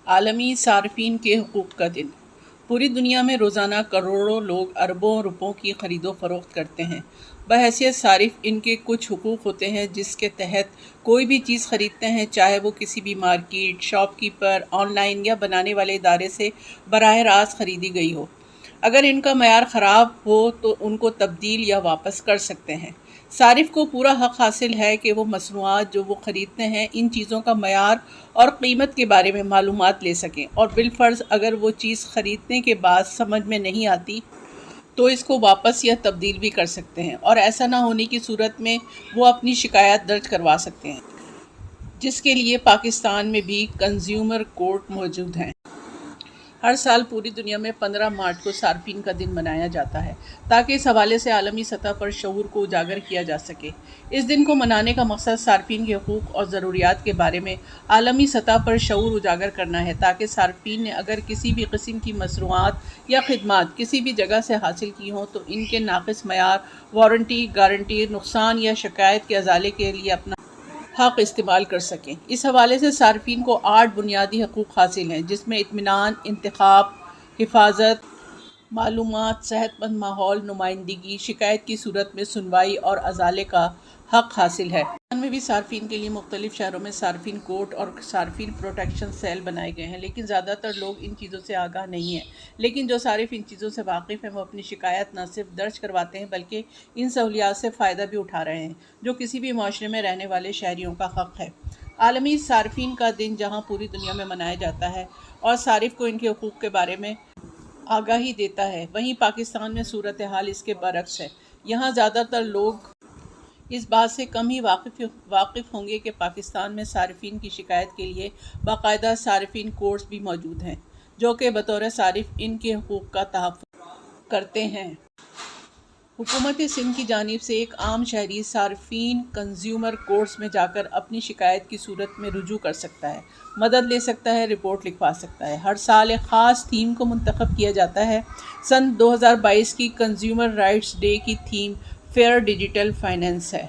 عالمی صارفین کے حقوق کا دن۔ پوری دنیا میں روزانہ کروڑوں لوگ اربوں روپوں کی خرید و فروخت کرتے ہیں۔ بحیثیت صارف ان کے کچھ حقوق ہوتے ہیں جس کے تحت کوئی بھی چیز خریدتے ہیں، چاہے وہ کسی بھی market, shop keeper, on line یا بنانے والے ادارے سے براہ راست خریدی گئی ہو۔ اگر ان کا معیار خراب ہو تو ان کو تبدیل یا واپس کر سکتے ہیں۔ صارف کو پورا حق حاصل ہے کہ وہ مصنوعات جو وہ خریدتے ہیں ان چیزوں کا معیار اور قیمت کے بارے میں معلومات لے سکیں، اور بالفرض اگر وہ چیز خریدنے کے بعد سمجھ میں نہیں آتی تو اس کو واپس یا تبدیل بھی کر سکتے ہیں، اور ایسا نہ ہونے کی صورت میں وہ اپنی شکایت درج کروا سکتے ہیں، جس کے لیے پاکستان میں بھی کنزیومر کورٹ موجود ہیں۔ ہر سال پوری دنیا میں 15 مارچ کو صارفین کا دن منایا جاتا ہے تاکہ اس حوالے سے عالمی سطح پر شعور کو اجاگر کیا جا سکے۔ اس دن کو منانے کا مقصد صارفین کے حقوق اور ضروریات کے بارے میں عالمی سطح پر شعور اجاگر کرنا ہے، تاکہ صارفین نے اگر کسی بھی قسم کی مصنوعات یا خدمات کسی بھی جگہ سے حاصل کی ہوں تو ان کے ناقص معیار، وارنٹی، گارنٹی، نقصان یا شکایت کے ازالے کے لیے اپنا حق استعمال کر سکیں۔ اس حوالے سے صارفین کو 8 بنیادی حقوق حاصل ہیں، جس میں اطمینان، انتخاب، حفاظت، معلومات، صحت مند ماحول، نمائندگی، شکایت کی صورت میں سنوائی اور ازالے کا حق حاصل ہے۔ پاکستان میں بھی صارفین کے لیے مختلف شہروں میں صارفین کورٹ اور صارفین پروٹیکشن سیل بنائے گئے ہیں، لیکن زیادہ تر لوگ ان چیزوں سے آگاہ نہیں ہیں۔ لیکن جو صارف ان چیزوں سے واقف ہیں وہ اپنی شکایت نہ صرف درج کرواتے ہیں بلکہ ان سہولیات سے فائدہ بھی اٹھا رہے ہیں، جو کسی بھی معاشرے میں رہنے والے شہریوں کا حق ہے۔ عالمی صارفین کا دن جہاں پوری دنیا میں منایا جاتا ہے اور صارف کو ان کے حقوق کے بارے میں آگاہی دیتا ہے، وہیں پاکستان میں صورتحال اس کے برعکس ہے۔ یہاں زیادہ تر لوگ اس بات سے کم ہی واقف ہوں گے کہ پاکستان میں صارفین کی شکایت کے لیے باقاعدہ صارفین کورٹس بھی موجود ہیں، جو کہ بطور صارف ان کے حقوق کا تحفظ کرتے ہیں۔ حکومت سندھ کی جانب سے ایک عام شہری صارفین کنزیومر کورٹس میں جا کر اپنی شکایت کی صورت میں رجوع کر سکتا ہے، مدد لے سکتا ہے، رپورٹ لکھوا سکتا ہے۔ ہر سال ایک خاص تھیم کو منتخب کیا جاتا ہے۔ سن 2022 کی کنزیومر رائٹس ڈے کی تھیم فیئر ڈیجیٹل فائنینس ہے۔